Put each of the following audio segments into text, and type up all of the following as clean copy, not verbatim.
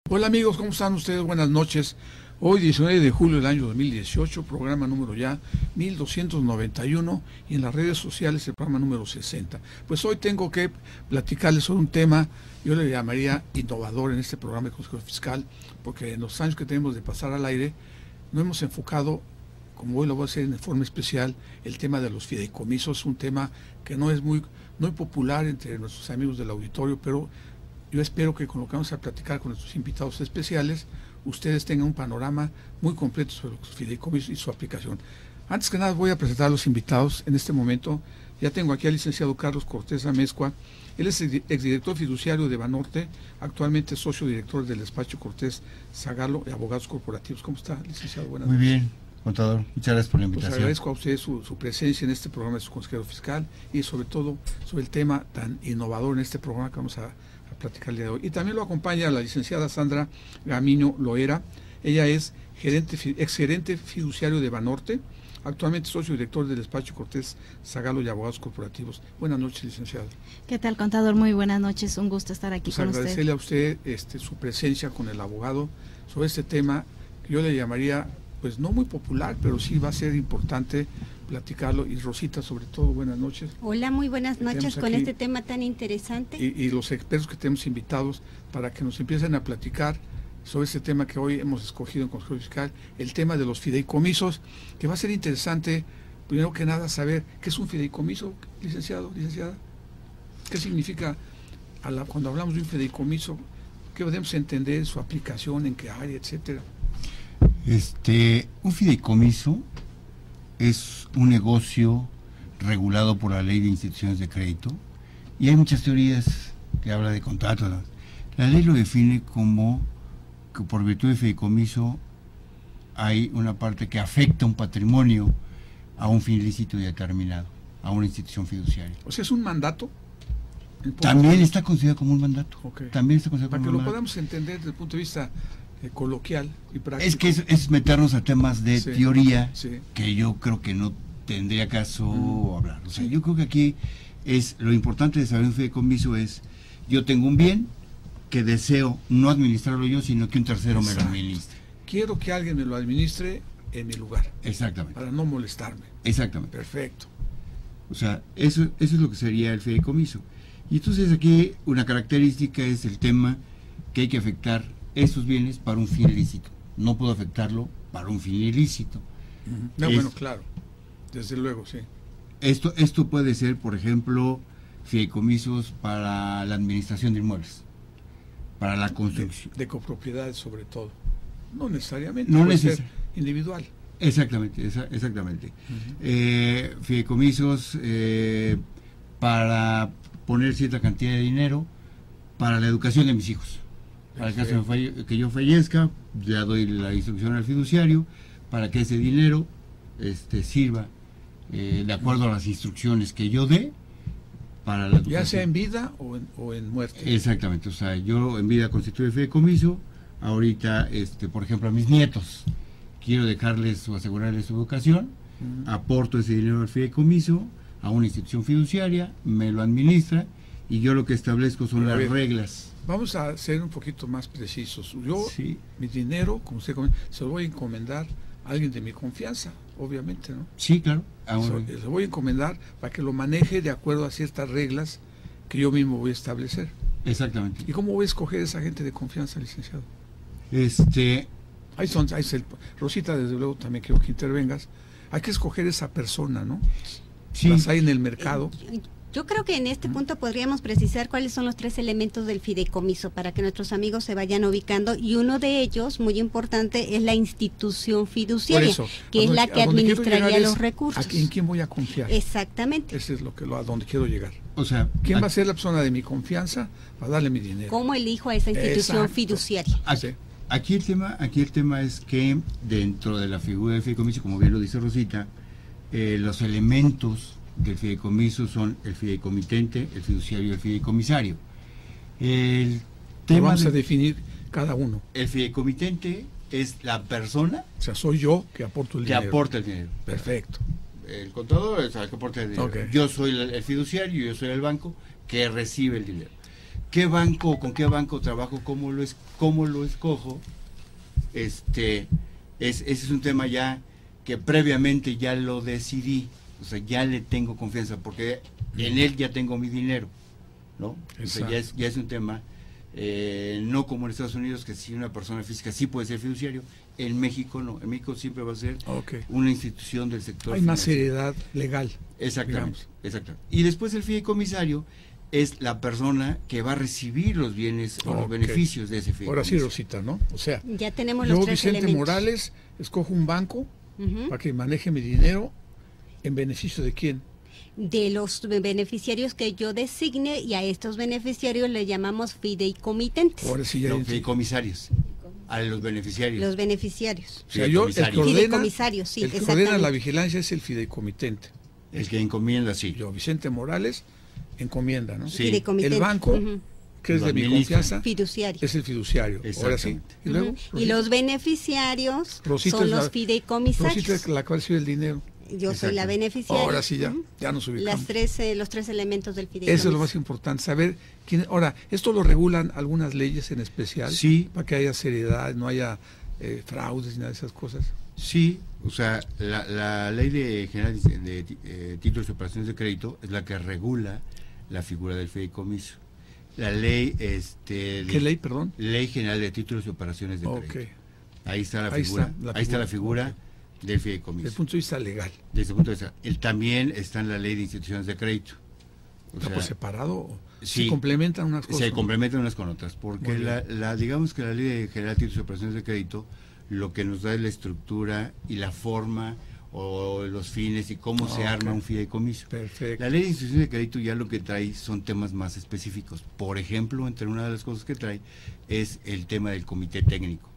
Hola amigos, ¿cómo están ustedes? Buenas noches. Hoy 19 de julio del año 2018, programa número ya 1291 y en las redes sociales el programa número 60. Pues hoy tengo que platicarles sobre un tema, yo le llamaría innovador en este programa de Consejo Fiscal, porque en los años que tenemos de pasar al aire no hemos enfocado, como hoy lo voy a hacer en forma especial, el tema de los fideicomisos, un tema que no es muy popular entre nuestros amigos del auditorio, pero yo espero que con lo que vamos a platicar con nuestros invitados especiales, ustedes tengan un panorama muy completo sobre los fideicomisos y su aplicación. Antes que nada voy a presentar a los invitados. En este momento ya tengo aquí al licenciado Carlos Cortés Amezcua. Él es exdirector fiduciario de Banorte, actualmente socio director del despacho Cortés Zagalo y Abogados Corporativos. ¿Cómo está, licenciado? Buenas noches. Muy bien, contador. Muchas gracias por la invitación. Pues agradezco a usted su presencia en este programa de su consejero fiscal y sobre todo sobre el tema tan innovador en este programa que vamos a platicar el día de hoy. Y también lo acompaña la licenciada Sandra Gamiño Loera. Ella es exgerente fiduciario de Banorte, actualmente socio director del despacho Cortés Zagalo y Abogados Corporativos. Buenas noches, licenciado. ¿Qué tal, contador? Muy buenas noches, un gusto estar aquí con usted. Agradecerle a usted su presencia con el abogado sobre este tema que yo le llamaría, pues no muy popular, pero sí va a ser importante platicarlo. Y Rosita, sobre todo, buenas noches. Hola, muy buenas noches con este tema tan interesante. Y los expertos que tenemos invitados para que nos empiecen a platicar sobre este tema que hoy hemos escogido en Consejo Fiscal, el tema de los fideicomisos, que va a ser interesante, primero que nada, saber qué es un fideicomiso, licenciado, licenciada. ¿Qué significa cuando hablamos de un fideicomiso? ¿Qué podemos entender? Su aplicación, en qué área, etcétera. Un fideicomiso es un negocio regulado por la Ley de Instituciones de Crédito y hay muchas teorías que hablan de contratos. La ley lo define como que por virtud de fideicomiso hay una parte que afecta un patrimonio a un fin ilícito y determinado, a una institución fiduciaria. O sea, ¿es un mandato? También está considerado como un mandato. Okay. También está considerado para como que un lo mandato. podamos entender desde el punto de vista coloquial y práctico. Es que es meternos a temas de teoría sí, que yo creo que no tendría caso hablar. O sea, yo creo que aquí es lo importante de saber un fideicomiso es, yo tengo un bien que deseo no administrarlo yo, sino que un tercero me lo administre. Quiero que alguien me lo administre en mi lugar. Exactamente. Para no molestarme. Exactamente. Perfecto. O sea, eso es lo que sería el fideicomiso. Y entonces aquí una característica es el tema que hay que afectar esos bienes para un fin lícito. No puedo afectarlo para un fin ilícito. No, bueno, claro. Desde luego, sí. Esto puede ser, por ejemplo, fideicomisos para la administración de inmuebles, para la construcción. De copropiedades sobre todo. No necesariamente. No puede ser individual. Exactamente, exactamente. Fideicomisos para poner cierta cantidad de dinero para la educación de mis hijos. Para el caso que yo fallezca, ya doy la instrucción al fiduciario para que ese dinero sirva de acuerdo a las instrucciones que yo dé para la educación. Ya sea en vida o en muerte. Exactamente, o sea, yo en vida constituyo el fideicomiso, ahorita, por ejemplo, a mis nietos, quiero dejarles o asegurarles su educación, aporto ese dinero al fideicomiso, a una institución fiduciaria, me lo administra y yo lo que establezco son las reglas. Vamos a ser un poquito más precisos. Yo, mi dinero, como usted comenta, se lo voy a encomendar a alguien de mi confianza, obviamente, ¿no? Sí, claro. Se lo voy a encomendar para que lo maneje de acuerdo a ciertas reglas que yo mismo voy a establecer. Exactamente. ¿Y cómo voy a escoger esa gente de confianza, licenciado? Rosita, desde luego, también quiero que intervengas. Hay que escoger esa persona, ¿no? Sí. Las hay en el mercado. Yo creo que en este punto podríamos precisar cuáles son los 3 elementos del fideicomiso para que nuestros amigos se vayan ubicando, y uno de ellos, muy importante, es la institución fiduciaria, que es la que administraría los recursos. ¿En quién voy a confiar? Exactamente. Ese es a donde quiero llegar. O sea, ¿quién va a ser la persona de mi confianza para darle mi dinero? ¿Cómo elijo a esa institución fiduciaria? Aquí el tema es que dentro de la figura del fideicomiso, como bien lo dice Rosita, los elementos del fideicomiso son el fideicomitente, el fiduciario y el fideicomisario. Vamos a definir cada uno. El fideicomitente es la persona, o sea, soy yo que aporto el dinero. Que aporta el dinero. Perfecto. El contador es el que aporta el dinero. Okay. Yo soy el fiduciario, yo soy el banco que recibe el dinero. ¿qué banco, con qué banco trabajo, cómo lo escojo? Ese es un tema ya que previamente ya lo decidí, o sea, ya le tengo confianza, porque en él ya tengo mi dinero, ¿no? O sea, ya es un tema, no como en Estados Unidos, que si una persona física sí puede ser fiduciario, en México no, en México siempre va a ser una institución del sector Hay más seriedad legal. Exactamente. Y después el fideicomisario es la persona que va a recibir los bienes o los beneficios de ese fideicomiso. Ahora sí, Rosita, ¿no? O sea, ya tenemos yo, los tres Vicente elementos. Morales, escojo un banco para que maneje mi dinero en beneficio de quién. De los beneficiarios que yo designe, y a estos beneficiarios le llamamos fideicomitentes. Ahora sí ya fideicomisarios. A los beneficiarios. Los beneficiarios. O sea, yo, el que ordena, fideicomisarios, sí, el que ordena la vigilancia es el fideicomitente. El que encomienda, sí. Yo, Vicente Morales, encomienda, ¿no? Sí. El banco, que es de mi confianza, fiduciario. es el fiduciario. Ahora sí. Y luego, y los beneficiarios Rosita son los fideicomisarios. Rosita es la cual recibe el dinero. Yo soy la beneficiaria. Ahora sí ya nos ubicamos. Los tres elementos del fideicomiso. Eso es lo más importante, saber quién. Ahora, esto lo regulan algunas leyes en especial, sí, para que haya seriedad, no haya fraudes ni nada de esas cosas. Sí, o sea, la ley general de títulos y operaciones de crédito es la que regula la figura del fideicomiso. La ley, ¿qué ley, perdón? Ley General de Títulos y Operaciones de Crédito. Ahí está la figura. Ahí está la figura del fideicomiso. Desde el punto de vista legal. Desde el punto de vista. También está en la Ley de Instituciones de Crédito. ¿Está por separado? Sí, ¿Se complementan unas cosas? Se complementan unas con otras, porque digamos que la Ley General de Títulos y Operaciones de Crédito lo que nos da es la estructura y la forma o los fines y cómo se arma un fideicomiso. Perfecto. La Ley de Instituciones de Crédito ya lo que trae son temas más específicos. Por ejemplo, entre una de las cosas que trae es el tema del comité técnico,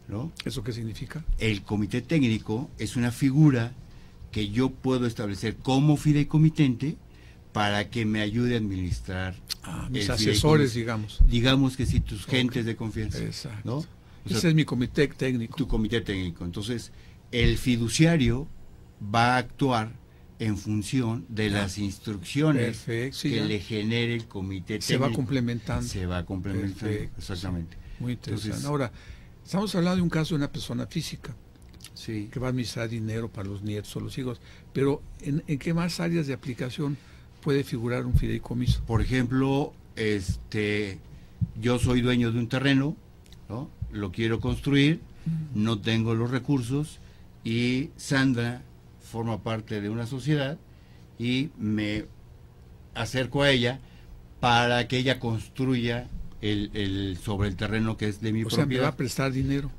¿no? ¿Eso qué significa? El comité técnico es una figura que yo puedo establecer como fideicomitente para que me ayude a administrar mis asesores, digamos. Digamos que sí, tus gentes de confianza. Exacto. ¿No? Ese es mi comité técnico. Tu comité técnico. Entonces, el fiduciario va a actuar en función de las instrucciones que le genere el comité técnico. Se va complementando. Se va complementando, exactamente. Muy interesante. Entonces, ahora, estamos hablando de un caso de una persona física que va a administrar dinero para los nietos o los hijos, pero ¿en qué más áreas de aplicación puede figurar un fideicomiso? Por ejemplo, yo soy dueño de un terreno, ¿no? Lo quiero construir, no tengo los recursos y Sandra forma parte de una sociedad y me acerco a ella para que ella construya sobre el terreno que es de mi propiedad. O sea, ¿me va a prestar dinero?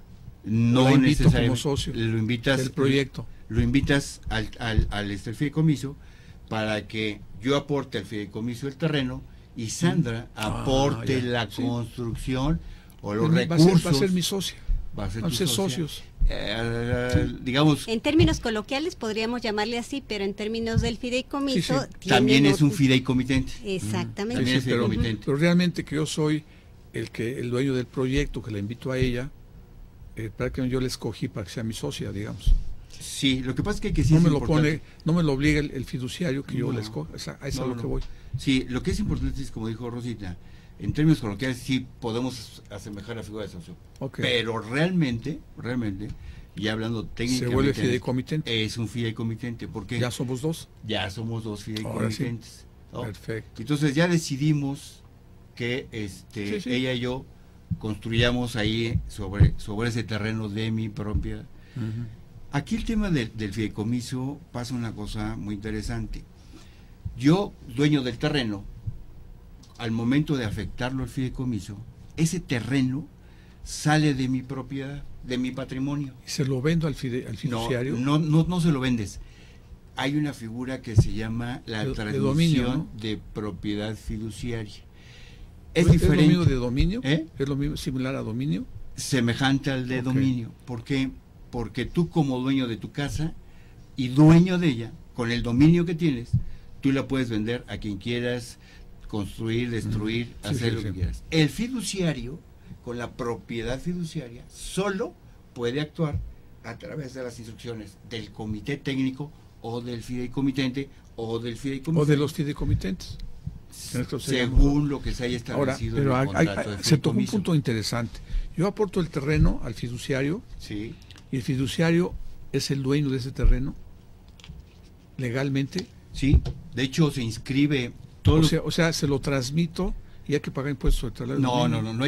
No necesariamente. Como socio lo invitas del proyecto. Lo invitas al fideicomiso para que yo aporte al fideicomiso el terreno y Sandra aporte la construcción o los recursos. Va a ser mi socia. Va a ser socios. Digamos. En términos coloquiales podríamos llamarle así, pero en términos del fideicomiso también es un fideicomitente. Exactamente. Pero realmente que yo soy el dueño del proyecto, que la invito a ella, para que yo la escogí para que sea mi socia, digamos. Sí, lo que pasa es que sí no me lo pone, no me lo obliga el fiduciario que yo la escoja, a eso es lo que voy. Sí, lo que es importante es, como dijo Rosita, en términos coloquiales sí podemos asemejar la figura de socio, pero realmente, y hablando técnicamente, se vuelve fideicomitente. Es un fideicomitente, porque ya somos dos. Ya somos dos fideicomitentes. ¿No? Perfecto. Entonces ya decidimos que ella y yo construyamos ahí sobre ese terreno de mi propiedad. Aquí el tema del fideicomiso pasa una cosa muy interesante. Yo, dueño del terreno, al momento de afectarlo al fideicomiso, ese terreno sale de mi propiedad, de mi patrimonio. ¿Y se lo vendo al fiduciario? No se lo vendes. Hay una figura que se llama la transmisión de dominio, ¿no? De propiedad fiduciaria. ¿Es diferente? ¿Es lo mismo de dominio? ¿Es lo mismo, similar a dominio? Semejante al de dominio. ¿Por qué? Porque tú, como dueño de tu casa y dueño de ella, con el dominio que tienes, tú la puedes vender a quien quieras, construir, destruir, hacer lo que quieras. El fiduciario, con la propiedad fiduciaria, solo puede actuar a través de las instrucciones del comité técnico o del fideicomitente o del fideicomiso. O de los fideicomitentes. según lo que se haya establecido. Ahora, en el contrato de se tocó un fideicomiso. punto interesante. Yo aporto el terreno al fiduciario, Sí. y el fiduciario es el dueño de ese terreno legalmente. Sí, de hecho se inscribe todo. O sea, se lo transmito y hay que pagar impuestos de traslado. No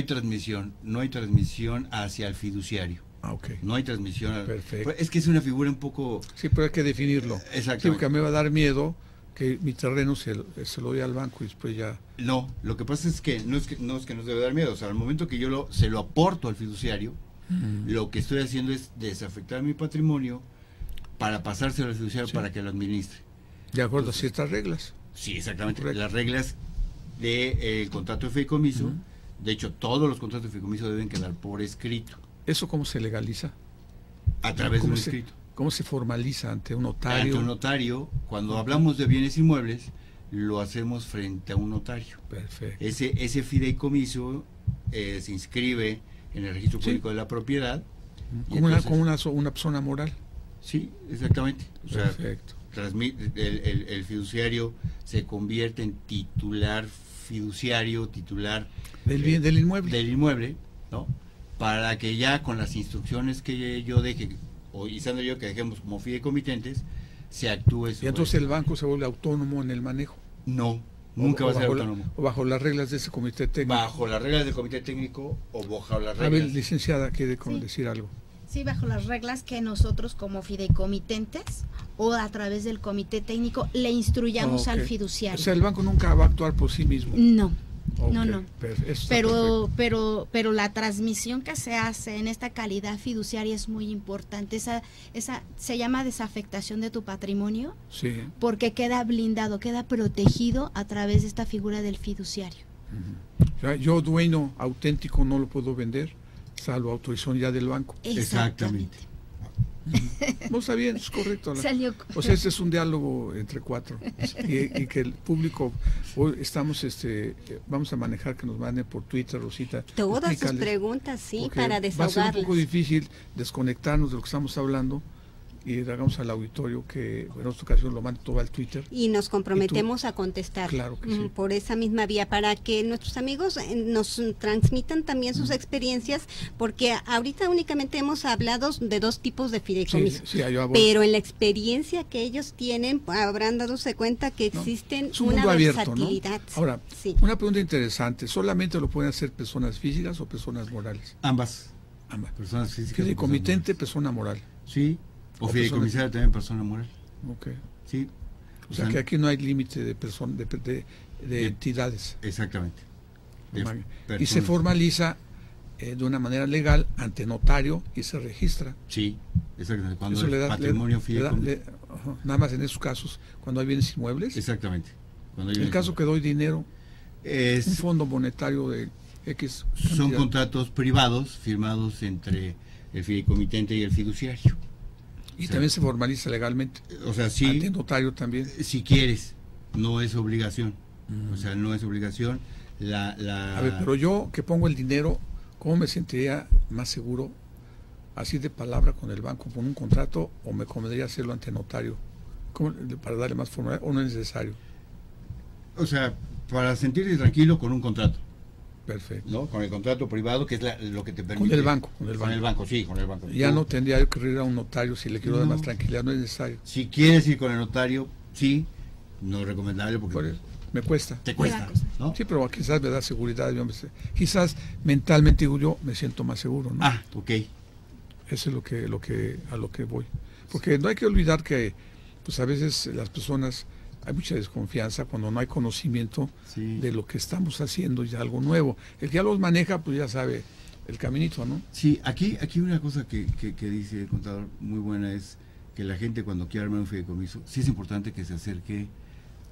hay transmisión hacia el fiduciario. Ah, ok. No hay transmisión. Perfecto. Es que es una figura un poco. Sí, pero hay que definirlo. Exactamente. Sí, porque me va a dar miedo que mi terreno se lo doy al banco y después ya. No, lo que pasa es que no es que nos debe dar miedo. O sea, al momento que yo se lo aporto al fiduciario, lo que estoy haciendo es desafectar mi patrimonio para pasárselo al fiduciario para que lo administre. De acuerdo a ciertas reglas. Sí, exactamente. Correcto. Las reglas del contrato de fideicomiso. De hecho, todos los contratos de fideicomiso deben quedar por escrito. ¿Eso cómo se legaliza? A través de un ¿Cómo escrito. ¿Cómo se formaliza ante un notario? Ante un notario, cuando hablamos de bienes inmuebles, lo hacemos frente a un notario. Perfecto. Ese fideicomiso se inscribe en el registro público de la propiedad. y Como entonces- una persona moral. Sí, exactamente. O sea, Perfecto. el fiduciario se convierte en titular fiduciario, titular Del inmueble. del inmueble, ¿no? Para que ya con las instrucciones que yo deje, y Sandra y yo que dejemos como fideicomitentes, se actúe Y sobre entonces el banco se vuelve autónomo en el manejo. No, nunca va a ser autónomo. O bajo las reglas de ese comité técnico. Bajo las reglas del comité técnico o bajo las A ver, reglas. licenciada, quiere Sí. decir algo. Sí, bajo las reglas que nosotros como fideicomitentes o a través del comité técnico le instruyamos al Ok. fiduciario. O sea, el banco nunca va a actuar por sí mismo. No, Ok, no. eso está perfecto. Pero la transmisión que se hace en esta calidad fiduciaria es muy importante. Esa se llama desafectación de tu patrimonio Sí. porque queda blindado, queda protegido a través de esta figura del fiduciario. O sea, yo, dueño auténtico, no lo puedo vender, salvo autorización ya del banco. Exactamente. No, está bien, es correcto. Salió. O sea, este es un diálogo entre cuatro. Y que el público, hoy estamos, vamos a manejar que nos manden por Twitter, Rosita. Todas sus explícales, preguntas, sí, porque para va a ser un desahogarlas. poco difícil desconectarnos de lo que estamos hablando y hagamos al auditorio que en esta ocasión lo mande todo al Twitter. Y nos comprometemos a contestar Claro que sí. por esa misma vía, para que nuestros amigos nos transmitan también sus experiencias, porque ahorita únicamente hemos hablado de dos tipos de fideicomisos. Sí, yo voy. Pero en la experiencia que ellos tienen, habrán dadose cuenta que No, existen es un una mundo abierto, ¿no? versatilidad. Ahora, Sí. una pregunta interesante. ¿Solamente lo pueden hacer personas físicas o personas morales? Ambas. Ambas. Personas físicas. Fideicomitente, persona moral. Sí. O O fideicomisario también persona moral. Ok. Sí. O sea, que aquí no hay límite de entidades. Exactamente. De Y se personas. formaliza de una manera legal ante notario y se registra. Sí, exactamente. Cuando Eso el le da, patrimonio fideicomiso. ajá, nada más en esos casos, cuando hay bienes inmuebles. Exactamente. Cuando En hay el caso que doy dinero, un es, fondo monetario de X. son cantidad. contratos privados firmados entre el fideicomitente y el fiduciario. Y o sea, también se formaliza legalmente. O sea, Ante sí, notario también. si quieres, no es obligación. O sea, no es obligación. A ver, pero yo que pongo el dinero, ¿cómo me sentiría más seguro así de palabra con el banco, con un contrato, o me convendría hacerlo ante notario? ¿Cómo, para darle más formalidad, o no es necesario? O sea, para sentirte tranquilo con un contrato, Perfecto. ¿no? Con el contrato privado, que es lo que te permite. Con el banco, Con el banco, sí, con el banco. Ya Tú, no tendría yo que ir a un notario si le quiero dar No. más tranquilidad, no es necesario. Si quieres ir con el notario, sí, no es recomendable porque Por eso, me cuesta. te cuesta, ¿no? Sí, pero quizás me da seguridad. Quizás mentalmente digo yo, me siento más seguro, ¿no? Ah, ok. Eso es a lo que voy. Porque no hay que olvidar que pues a veces las personas, hay mucha desconfianza cuando no hay conocimiento Sí. de lo que estamos haciendo ya algo nuevo. El que ya los maneja, pues ya sabe el caminito, ¿no? Sí, aquí una cosa que dice el contador muy buena es que la gente cuando quiere armar un fideicomiso, sí es importante que se acerque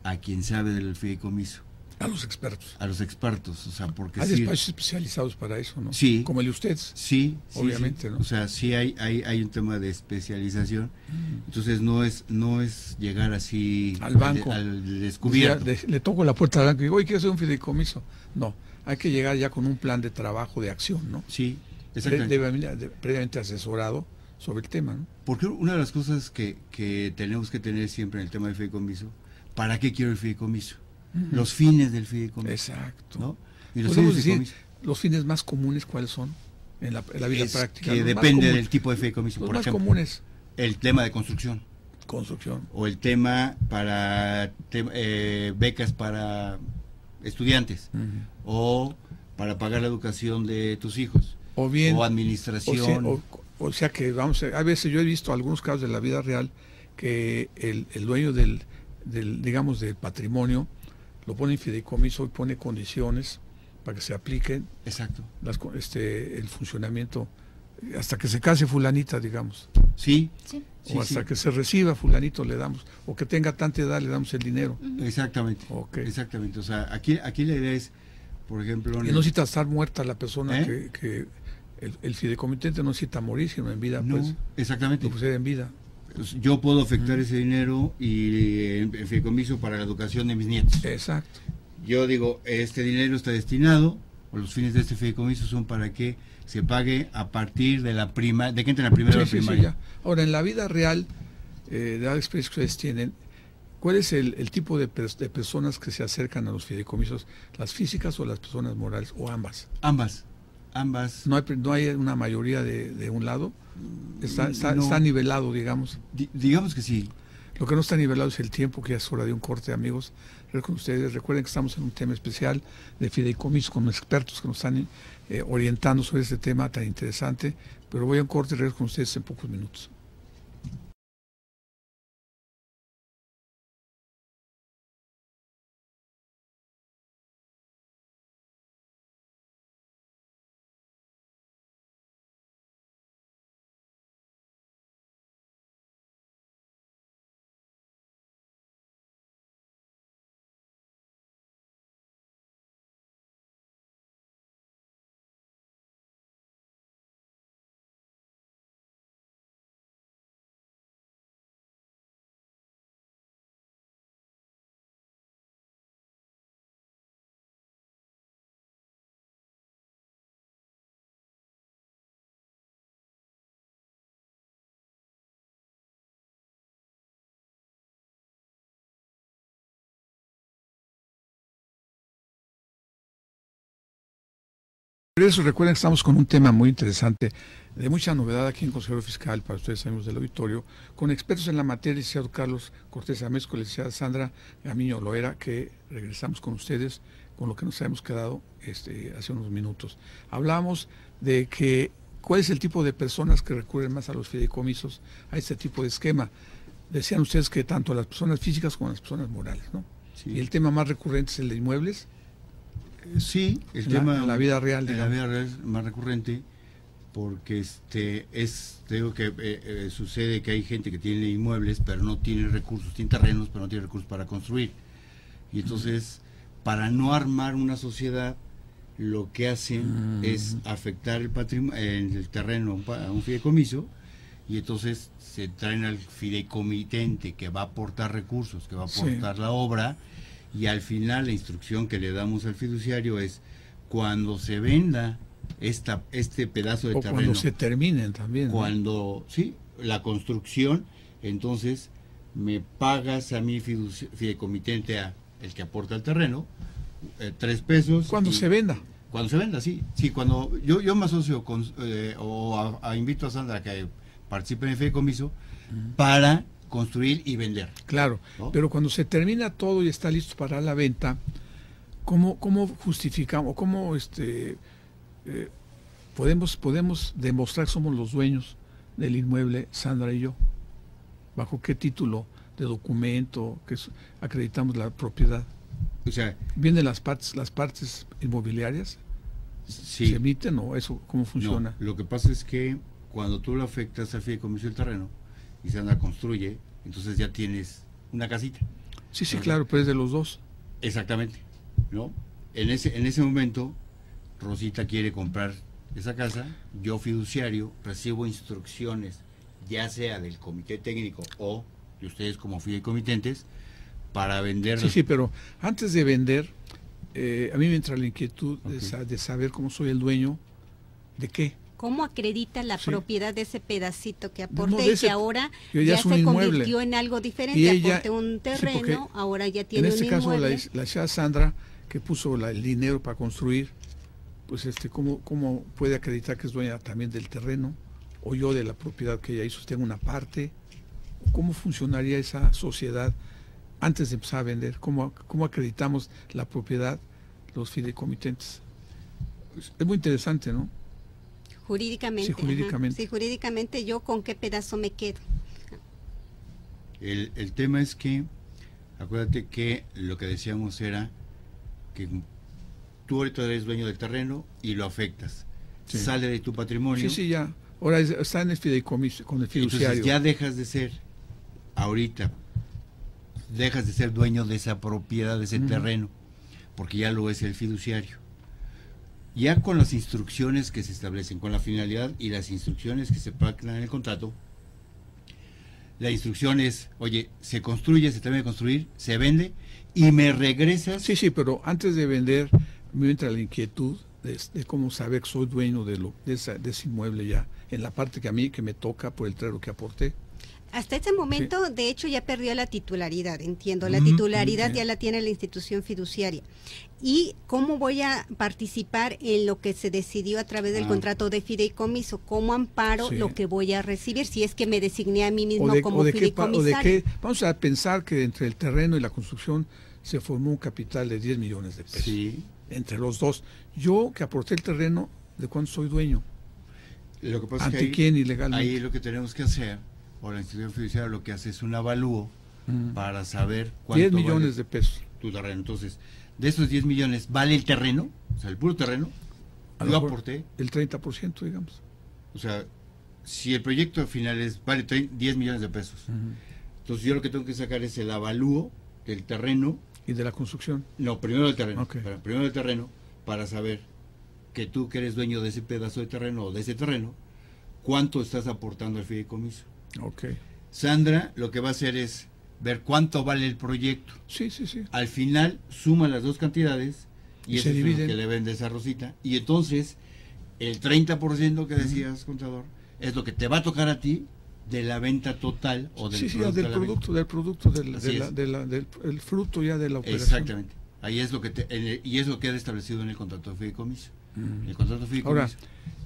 a quien sabe del fideicomiso, A los expertos. a los expertos, o sea, porque Hay sí, espacios especializados para eso, ¿no? Sí. Como el de usted. sí, Obviamente, sí. ¿no? O sea, sí hay un tema de especialización, entonces no es llegar así Al banco. al descubierto. Le toco la puerta al banco y digo, oye, quiero hacer un fideicomiso. No, hay que llegar ya con un plan de trabajo, de acción, ¿no? Sí, exactamente. Previamente asesorado sobre el tema, ¿no? Porque una de las cosas que tenemos que tener siempre en el tema del fideicomiso, ¿para qué quiero el fideicomiso? los fines del fideicomiso. Exacto. ¿No? Y los Podemos fines decir, del fideicomiso, los fines más comunes, ¿cuáles son en la vida práctica? que Los más depende comunes. del tipo de fideicomiso. Los Por más ejemplo, comunes, el tema de construcción, o el tema para becas para estudiantes, o para pagar la educación de tus hijos, o bien, o administración. o sea que a veces yo he visto algunos casos de la vida real que el dueño del digamos del patrimonio lo pone en fideicomiso y pone condiciones para que se apliquen. Exacto. El funcionamiento hasta que se case fulanita, digamos. Sí. Sí. O hasta que se reciba fulanito le damos, o que tenga tanta edad le damos el dinero. Exactamente. Okay. Exactamente. O sea, aquí la idea es, por ejemplo, Y no necesita estar muerta la persona que el fideicomitente no necesita morir, sino en vida, no, pues. exactamente. Lo pusiera en vida. Pues yo puedo afectar ese dinero y en fideicomiso para la educación de mis nietos. Exacto. Yo digo, este dinero está destinado, o los fines de este fideicomiso son para que se pague a partir de de que entre en la primera primaria. Ya. Ahora, en la vida real, de la experiencia que ustedes tienen, ¿cuál es el tipo de personas que se acercan a los fideicomisos? ¿Las físicas o las personas morales? ¿O ambas? Ambas. ¿No hay una mayoría de un lado? No. Está nivelado, digamos. Digamos que sí. Lo que no está nivelado es el tiempo, que ya es hora de un corte, amigos. Recuerden que estamos en un tema especial de fideicomiso con expertos que nos están orientando sobre este tema tan interesante. Pero voy a un corte y regreso con ustedes en pocos minutos. Eso, recuerden que estamos con un tema muy interesante, de mucha novedad aquí en Consejero Fiscal para ustedes, amigos del auditorio, con expertos en la materia, el licenciado Carlos Cortés Amezco, la licenciada Sandra Gamiño Loera, que regresamos con ustedes con lo que nos habíamos quedado hace unos minutos. Hablamos de que cuál es el tipo de personas que recurren más a los fideicomisos, a este tipo de esquema. Decían ustedes que tanto las personas físicas como las personas morales, ¿no? Sí. Y el tema más recurrente es el de inmuebles. Sí, el en tema en la vida real, en la vida real es más recurrente porque digo que sucede que hay gente que tiene inmuebles pero no tiene recursos, tiene terrenos pero no tiene recursos para construir, y entonces para no armar una sociedad lo que hacen es afectar el patrimonio, el terreno a un fideicomiso, y entonces se traen al fideicomitente que va a aportar recursos, que va a aportar la obra. Y al final la instrucción que le damos al fiduciario es: cuando se venda este pedazo de terreno, cuando se terminen también, ¿no? Cuando la construcción, entonces me pagas a mi fideicomitente, a el que aporta el terreno, 3 pesos. Cuando se venda. Cuando se venda, sí. Cuando yo me asocio con invito a Sandra a que participe en el fideicomiso para construir y vender. Claro, ¿no? Pero cuando se termina todo y está listo para la venta, ¿cómo justificamos, cómo podemos demostrar que somos los dueños del inmueble, Sandra y yo? ¿Bajo qué título de documento que acreditamos la propiedad? O sea, ¿vienen las partes inmobiliarias? Sí. ¿Se emiten o eso cómo funciona? No, lo que pasa es que cuando tú lo afectas al fideicomiso del terreno y Sandra construye, entonces ya tienes una casita. Sí, claro, pero es de los dos. Exactamente, ¿no? En ese momento, Rosita quiere comprar esa casa, yo fiduciario recibo instrucciones, ya sea del comité técnico o de ustedes como fideicomitentes, para vender. Sí, pero antes de vender, a mí me entra la inquietud de saber cómo soy el dueño, de qué, ¿Cómo acredita la Sí. propiedad de ese pedacito que aporté No, de y ese- que ahora que ya es un se inmueble. convirtió en algo diferente? Y ella- Aporté un sí, porque terreno, ahora ya tiene en este un caso inmueble. la señora Sandra, que puso el dinero para construir, pues ¿cómo puede acreditar que es dueña también del terreno? O yo de la propiedad que ella hizo, tengo una parte. ¿Cómo funcionaría esa sociedad antes de empezar a vender? ¿Cómo acreditamos la propiedad, los fideicomitentes? Es muy interesante, ¿no? Jurídicamente. Sí, jurídicamente. Sí, jurídicamente yo con qué pedazo me quedo. El tema es que, acuérdate que lo que decíamos era que tú ahorita eres dueño del terreno y lo afectas. Sí. Sale de tu patrimonio. Sí, ya. Ahora está en el fideicomiso, con el fiduciario. Entonces ya dejas de ser, ahorita, dejas de ser dueño de esa propiedad, de ese terreno, porque ya lo es el fiduciario. Ya con las instrucciones que se establecen, con la finalidad y las instrucciones que se pactan en el contrato, la instrucción es, oye, se construye, se termina de construir, se vende y me regresas. Sí, pero antes de vender me entra la inquietud de cómo saber que soy dueño de ese inmueble ya, en la parte que me toca por el terreno que aporté. Hasta este momento, de hecho, ya perdió la titularidad, entiendo. La titularidad ya la tiene la institución fiduciaria. ¿Y cómo voy a participar en lo que se decidió a través del contrato de fideicomiso? ¿Cómo amparo lo que voy a recibir si es que me designé a mí mismo como fideicomisario? Vamos a pensar que entre el terreno y la construcción se formó un capital de 10 millones de pesos. Sí. Entre los dos. Yo que aporté el terreno, ¿de cuánto soy dueño? Lo que pasa ¿Ante es que quién ilegalmente? ahí lo que tenemos que hacer, o la institución fiduciaria lo que hace es un avalúo para saber cuánto 10 millones vale de pesos. tu terreno. Entonces, de esos 10 millones, ¿vale el terreno? O sea, el puro terreno. A Yo lo mejor aporté. el 30%, digamos. O sea, si el proyecto final vale 10 millones de pesos, entonces yo lo que tengo que sacar es el avalúo del terreno. ¿Y de la construcción? No, primero del terreno. Ok. Primero del terreno, para saber que tú que eres dueño de ese pedazo de terreno o de ese terreno, cuánto estás aportando al fideicomiso. Ok. Sandra lo que va a hacer es ver cuánto vale el proyecto. Sí. Al final suma las dos cantidades y Y eso se es lo dividen. que le vende esa Rosita. Y entonces el 30% que decías, contador, es lo que te va a tocar a ti de la venta total o del producto. Del producto, Así es. del fruto ya de la operación. Exactamente. Ahí es lo que y es lo que queda establecido en el contrato de fideicomiso. El contrato de fideicomiso. Ahora,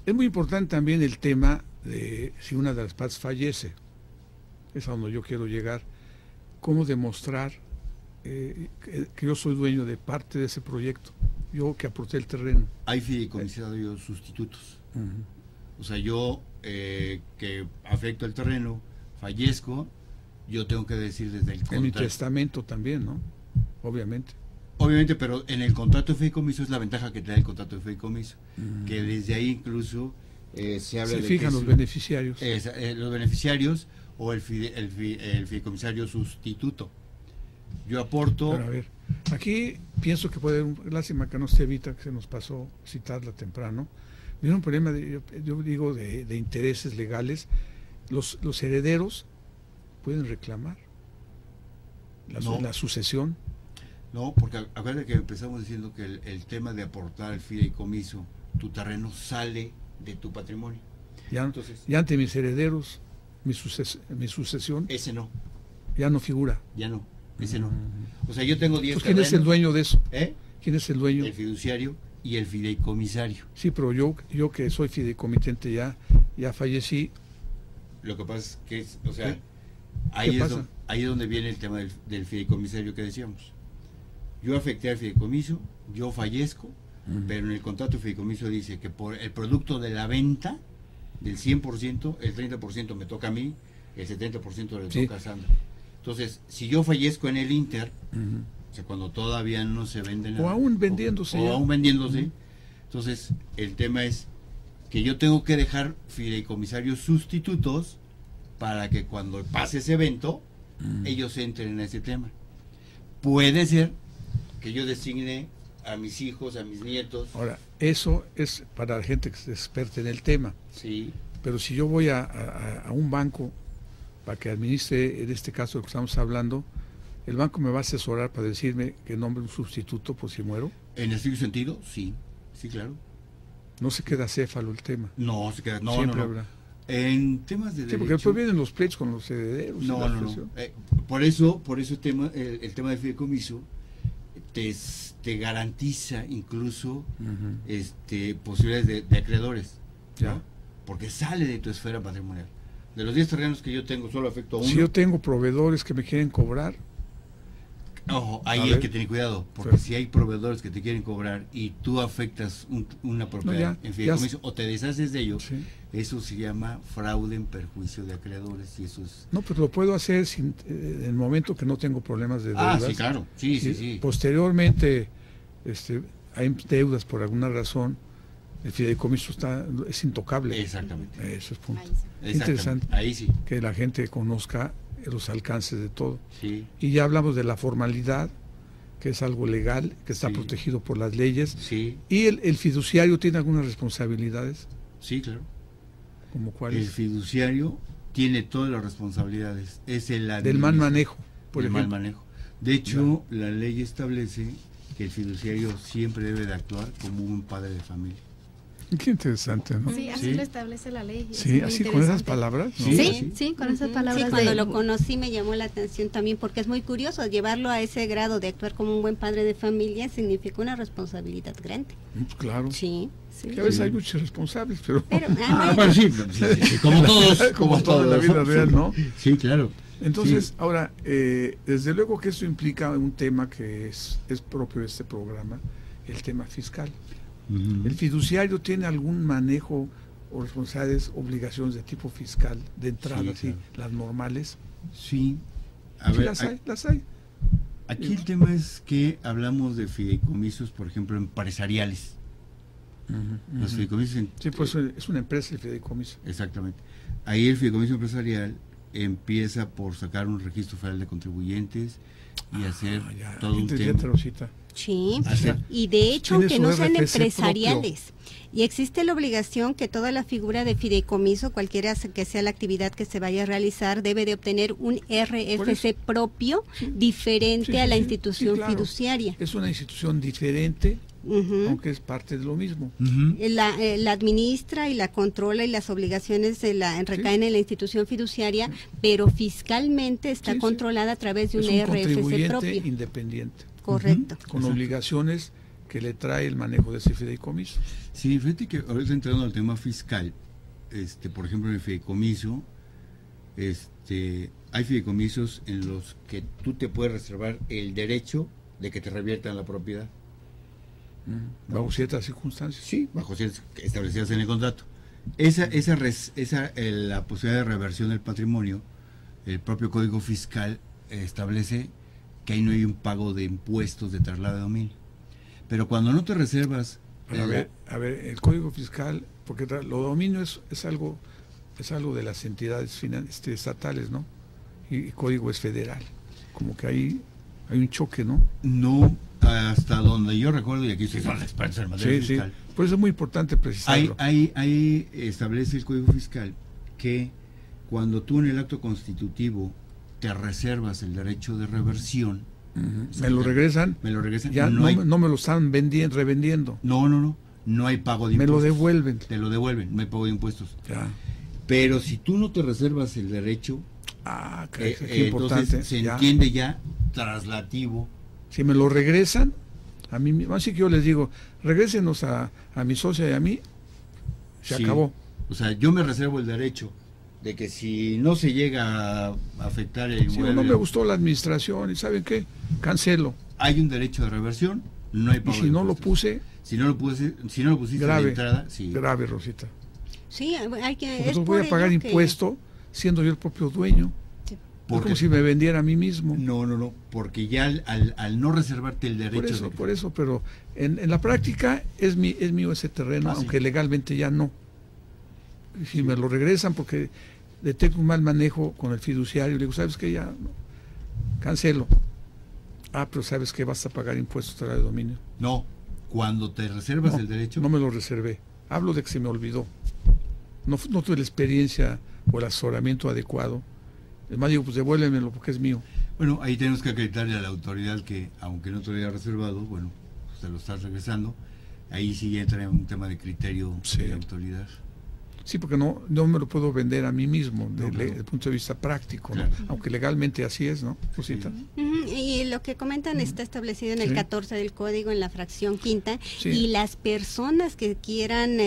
es muy importante también el tema de si una de las partes fallece. Es a donde yo quiero llegar. ¿Cómo demostrar que yo soy dueño de parte de ese proyecto? Yo que aporté el terreno. Hay fideicomisarios sustitutos. O sea, yo que afecto el terreno, fallezco, yo tengo que decir desde el En mi contrato. testamento también, ¿no? Obviamente. Obviamente, pero en el contrato de fideicomiso es la ventaja que te da el contrato de fideicomiso, que desde ahí incluso se habla Se de fijan que los beneficiarios. los beneficiarios o el fideicomisario sustituto. Yo aporto. Pero a ver, aquí pienso que puede haber lástima que no esté Evita, que se nos pasó citarla temprano. Viene un problema, yo digo, de intereses legales. Los herederos pueden reclamar la sucesión. No, porque acuérdate que empezamos diciendo que el tema de aportar el fideicomiso, tu terreno sale de tu patrimonio. Entonces, Ya ante mis herederos, mi sucesión, ese no, ya no figura. ya no, ese no. O sea, yo tengo 10 Pues, ¿quién es el dueño de eso? ¿Eh? ¿Quién es el dueño? El fiduciario y el fideicomisario. Sí, pero yo que soy fideicomitente ya fallecí. Lo que pasa es que, o sea, ¿Qué ahí pasa? es donde viene el tema del fideicomisario que decíamos. Yo afecté al fideicomiso, yo fallezco, pero en el contrato de fideicomiso dice que por el producto de la venta del 100%, el 30% me toca a mí, el 70% le toca a Sandra. Entonces, si yo fallezco en el Inter, o sea, cuando todavía no se vende nada, O aún vendiéndose. o aún vendiéndose, entonces el tema es que yo tengo que dejar fideicomisarios sustitutos para que cuando pase ese evento, ellos entren en ese tema. Puede ser que yo designe a mis hijos, a mis nietos. Ahora, eso es para la gente que es experta en el tema. Sí. Pero si yo voy a un banco para que administre, en este caso de lo que estamos hablando, el banco me va a asesorar para decirme que nombre un sustituto por si muero. En estricto sentido, sí, sí, claro. No se queda céfalo el tema. No, se queda, no, Siempre no, no. habrá. En temas de Sí, derecho, porque después vienen los pleitos con los herederos. y no, la no, no. sucesión. Por eso el tema del fideicomiso te garantiza incluso posibilidades de acreedores, Ya. ¿no? Porque sale de tu esfera patrimonial. De los 10 terrenos que yo tengo, solo afecto a uno. Si yo tengo proveedores que me quieren cobrar, Ojo, A ahí hay ver. que tener cuidado, porque Sí. si hay proveedores que te quieren cobrar y tú afectas una propiedad ya, en fideicomiso o te deshaces de ello, sí. eso se llama fraude en perjuicio de acreedores y eso es... No, pues lo puedo hacer en el momento que no tengo problemas de deudas. sí, claro, sí. Posteriormente, hay deudas por alguna razón, el fideicomiso es intocable. Exactamente. Eso es punto. Ahí sí. Es interesante Ahí sí. que la gente conozca los alcances de todo. Sí, Y ya hablamos de la formalidad, que es algo legal, que está Sí. protegido por las leyes. sí, Y el fiduciario tiene algunas responsabilidades, sí, claro. como El cuáles, fiduciario tiene todas las responsabilidades. Es el del mal manejo, por del ejemplo. mal manejo. De hecho, la ley establece que el fiduciario siempre debe de actuar como un padre de familia. Qué interesante, ¿no? Sí, así Sí. lo establece la ley. es Sí, muy así con esas interesante. palabras. ¿no? Sí, con esas Ujú. palabras. Sí, cuando de- lo conocí me llamó la atención también porque es muy curioso llevarlo a ese grado de actuar como un buen padre de familia significa una responsabilidad grande. Claro. Sí, sí. Que a veces hay muchos responsables, pero Pero, Bueno, sí, como todos, como todo en la vida real, ¿no? Sí, claro. Entonces, Sí. ahora, desde luego que esto implica un tema que es propio de este programa, el tema fiscal. Ujú. ¿El fiduciario tiene algún manejo o responsabilidades, obligaciones de tipo fiscal de entrada, Sí, sí, claro. las normales? Sí. Sí, las hay, las hay. Aquí el tema es que hablamos de fideicomisos, por ejemplo, empresariales. Los fideicomisos... Sí, pues es una empresa el fideicomiso. Exactamente. Ahí el fideicomiso empresarial empieza por sacar un registro federal de contribuyentes y hacer Ya, todo un inteligente, tema. Rosita. Sí, Hacer- y de hecho, Tiene que su no sean RFC empresariales. Y existe la obligación que toda la figura de fideicomiso, cualquiera que sea la actividad que se vaya a realizar, debe de obtener un RFC propio diferente Sí, a sí, la sí, institución sí, claro. fiduciaria. Es una institución diferente, Ujú. aunque es parte de lo mismo. Ujú. La administra y la controla y las obligaciones recaen en la institución fiduciaria, pero fiscalmente está Sí, sí. controlada a través de Es un un RFC contribuyente propio. independiente, Correcto. con Exacto. obligaciones que le trae el manejo de ese fideicomiso. Sí, fíjate que ahorita entrando al tema fiscal, por ejemplo, en el fideicomiso, hay fideicomisos en los que tú te puedes reservar el derecho de que te reviertan la propiedad. Bajo ciertas circunstancias. Sí, bajo ciertas establecidas en el contrato. La posibilidad de reversión del patrimonio, el propio Código Fiscal establece que ahí no hay un pago de impuestos de traslado de dominio. Pero cuando no te reservas... A ver, el Código Fiscal, porque lo dominio es algo de las entidades estatales, ¿no? Y el Código es federal. Como que ahí hay un choque, ¿no? No, hasta donde yo recuerdo, y aquí ustedes son expertos en materia Sí, fiscal, por eso es muy importante precisarlo. ahí establece el Código Fiscal que cuando tú en el acto constitutivo te reservas el derecho de reversión, Me lo regresan, me lo regresan, ya no me lo están revendiendo, no hay pago de me impuestos. lo devuelven. Te lo devuelven, no hay pago de impuestos. Ya. Pero si tú no te reservas el derecho, Qué importante. entonces se ya. entiende ya traslativo. Si me lo regresan, a mí mismo, así que yo les digo, regrésenos a mi socia y a mí, se Sí. acabó. O sea, yo me reservo el derecho de que si no se llega a afectar el Si inmueble, no me gustó la administración, ¿y saben qué? Cancelo. hay un derecho de reversión, no hay Y pago si de no lo impuestos. puse, si no lo pusiste grave, de entrada, sí. grave, Rosita. Sí, hay que... Porque es entonces voy por a pagar ello que- impuesto siendo yo el propio dueño. Es Porque como si me vendiera a mí mismo. no, porque ya al no reservarte el derecho Por eso, pero en la práctica es mío ese terreno, Ah, sí. aunque legalmente ya no. Y si me lo regresan porque detecto un mal manejo con el fiduciario, le digo, ¿sabes qué? Ya no, cancelo. Pero ¿sabes qué? Vas a pagar impuestos de dominio. No, cuando te reservas No, el derecho, no me lo reservé. Hablo de que se me olvidó. No tuve la experiencia o el asesoramiento adecuado. Es más, digo, pues devuélvemelo porque es mío. bueno, ahí tenemos que acreditarle a la autoridad que, aunque no te lo haya reservado, bueno, pues te lo estás regresando, ahí sí entra un tema de criterio de autoridad. Sí, porque no me lo puedo vender a mí mismo desde el punto de vista práctico, claro, ¿no? Aunque legalmente así es, ¿no, Rosita? Y lo que comentan está establecido en el 14 del Código, en la fracción quinta, y las personas que quieran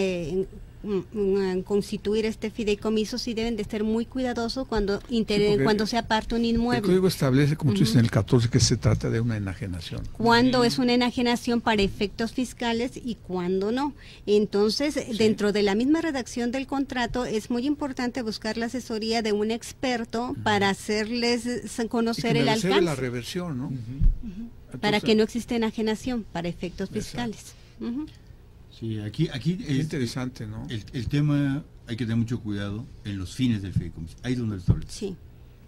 constituir este fideicomiso sí deben de ser muy cuidadosos cuando se aparte un inmueble. El código establece, como tú dices en el 14, que se trata de una enajenación. Cuando es una enajenación para efectos fiscales y cuando no. Entonces, dentro de la misma redacción del contrato es muy importante buscar la asesoría de un experto para hacerles conocer el alcance. La reversión, ¿no? Entonces, para que no exista enajenación para efectos fiscales. Sí, aquí es interesante, ¿no? El tema, hay que tener mucho cuidado en los fines del fideicomiso. Ahí es donde está. Sí.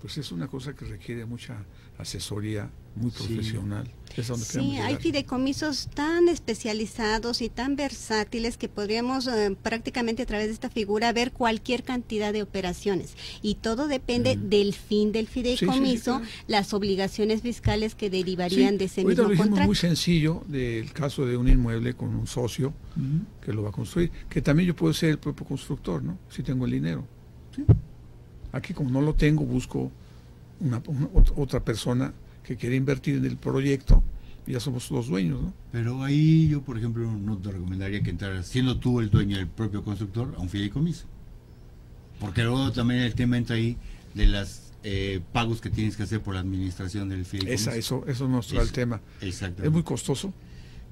Pues es una cosa que requiere mucha asesoría, muy profesional. Sí, hay fideicomisos tan especializados y tan versátiles que podríamos prácticamente a través de esta figura ver cualquier cantidad de operaciones. Y todo depende del fin del fideicomiso, claro, las obligaciones fiscales que derivarían de ese mismo contrato. Muy sencillo del caso de un inmueble con un socio que lo va a construir, que también yo puedo ser el propio constructor, ¿no? Si tengo el dinero. Sí. Aquí, como no lo tengo, busco otra persona que quiere invertir en el proyecto y ya somos los dueños, ¿no? Pero ahí yo, por ejemplo, no te recomendaría que entraras, siendo tú el dueño del propio constructor, a un fideicomiso. Porque luego también el tema entra ahí de los pagos que tienes que hacer por la administración del fideicomiso. Eso nos trae el tema. Exactamente. ¿Es muy costoso?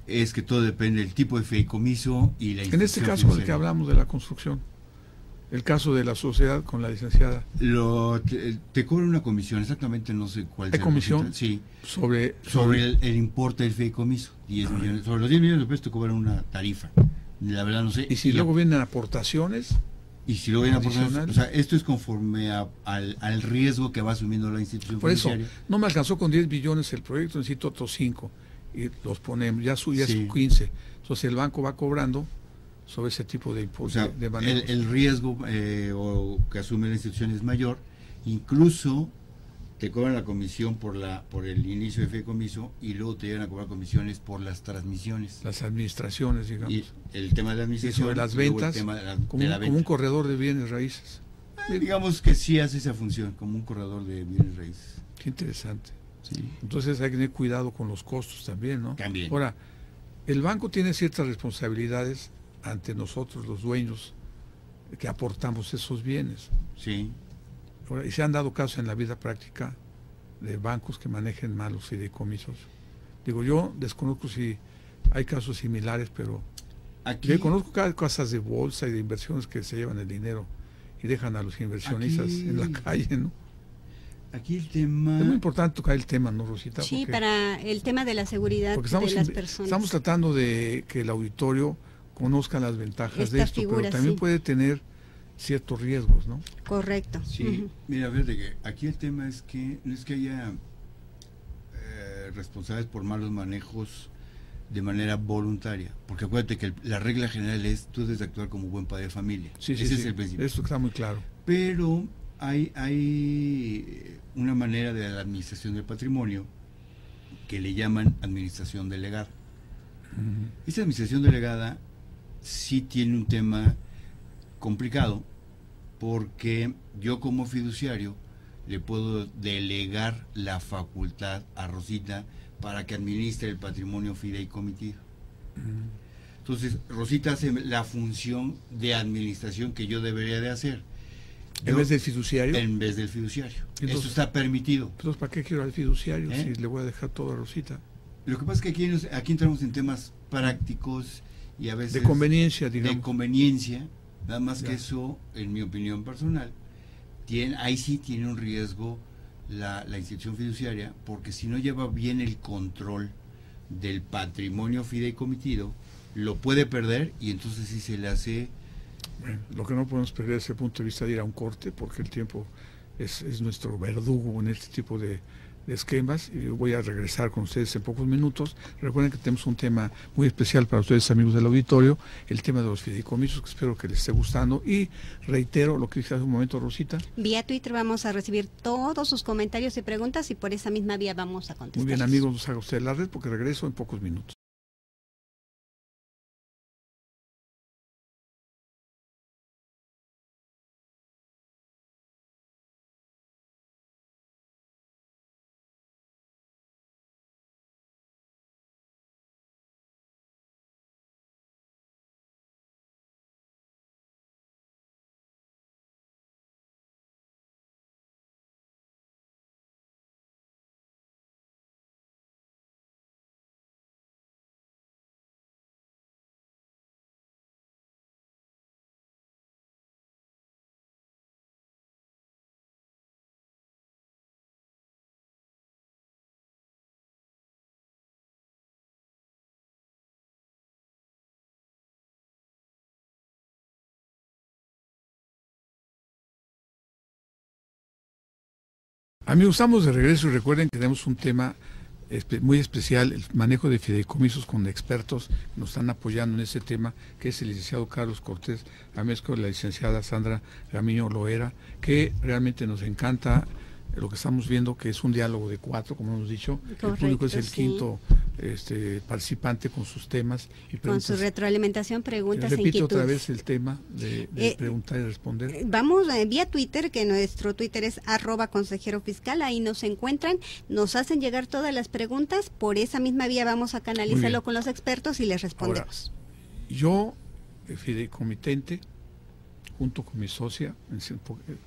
Es que todo depende del tipo de fideicomiso y la institución. En este caso del que hablamos de la construcción, el caso de la sociedad con la licenciada. Te cobran una comisión, exactamente no sé cuál. ¿Hay comisión? Sí. Sobre el importe del fideicomiso. 10 millones. Sobre los 10 millones de pesos te cobran una tarifa. La verdad no sé. ¿Y si luego vienen aportaciones? Y si luego vienen aportaciones, o sea, esto es conforme al riesgo que va asumiendo la institución fiduciaria. Por eso, no me alcanzó con 10 billones el proyecto, necesito otros 5. Y los ponemos, ya es 15. Entonces el banco va cobrando sobre ese tipo de impuestos. O sea, el riesgo que asume la institución es mayor, incluso te cobran la comisión por el inicio de fideicomiso y luego te llegan a cobrar comisiones por las transmisiones. Las administraciones, digamos. Y el tema de la administración. Y sobre las ventas, como un corredor de bienes raíces. Digamos que sí hace esa función, como un corredor de bienes raíces. Qué interesante. Sí. Entonces hay que tener cuidado con los costos también, ¿no? También. Ahora, el banco tiene ciertas responsabilidades ante nosotros los dueños que aportamos esos bienes. Sí. Y se han dado casos en la vida práctica de bancos que manejen mal los fideicomisos. Digo, yo desconozco si hay casos similares, pero yo conozco casas de bolsa y de inversiones que se llevan el dinero y dejan a los inversionistas en la calle, ¿no? Aquí el tema... Es muy importante tocar el tema, ¿no, Rosita? Sí, para el tema de la seguridad de las personas. Estamos tratando de que el auditorio conozca las ventajas de esto, pero también puede tener ciertos riesgos, ¿no? Correcto. Sí, mira, fíjate que aquí el tema es que no es que haya responsables por malos manejos de manera voluntaria, porque acuérdate que la regla general es tú debes actuar como buen padre de familia. Ese es el principio. Eso está muy claro. Pero hay una manera de la administración del patrimonio que le llaman administración delegada. Esa administración delegada sí tiene un tema complicado, porque yo como fiduciario le puedo delegar la facultad a Rosita para que administre el patrimonio fideicomitido. Entonces Rosita hace la función de administración que yo debería de hacer. ¿En vez del fiduciario? En vez del fiduciario. Entonces, eso está permitido. Entonces, ¿para qué quiero al fiduciario si le voy a dejar todo a Rosita? Lo que pasa es que aquí entramos en temas prácticos y a veces... De conveniencia, digamos. De conveniencia, nada más que eso, en mi opinión personal, ahí sí tiene un riesgo la institución fiduciaria, porque si no lleva bien el control del patrimonio fideicomitido, lo puede perder y entonces sí se le hace... Bueno, lo que no podemos perder desde ese punto de vista de ir a un corte, porque el tiempo es nuestro verdugo en este tipo de esquemas, y voy a regresar con ustedes en pocos minutos. Recuerden que tenemos un tema muy especial para ustedes, amigos del auditorio, el tema de los fideicomisos, que espero que les esté gustando, y reitero lo que dije hace un momento, Rosita. Vía Twitter vamos a recibir todos sus comentarios y preguntas, y por esa misma vía vamos a contestar. Muy bien, amigos, haga usted la red, porque regreso en pocos minutos. Amigos, estamos de regreso y recuerden que tenemos un tema muy especial, el manejo de fideicomisos con expertos que nos están apoyando en ese tema, que es el licenciado Carlos Cortés Amezco, la licenciada Sandra Gamiño Loera, que realmente nos encanta lo que estamos viendo, que es un diálogo de 4, como hemos dicho. Correcto, el público es el quinto participante con sus temas y preguntas. Con su retroalimentación, preguntas e inquietudes. Repito otra vez el tema de preguntar y responder. Vamos vía Twitter, que nuestro Twitter es @consejerofiscal, ahí nos encuentran, nos hacen llegar todas las preguntas, por esa misma vía vamos a canalizarlo con los expertos y les respondemos. Ahora, yo, fideicomitente, junto con mi socia,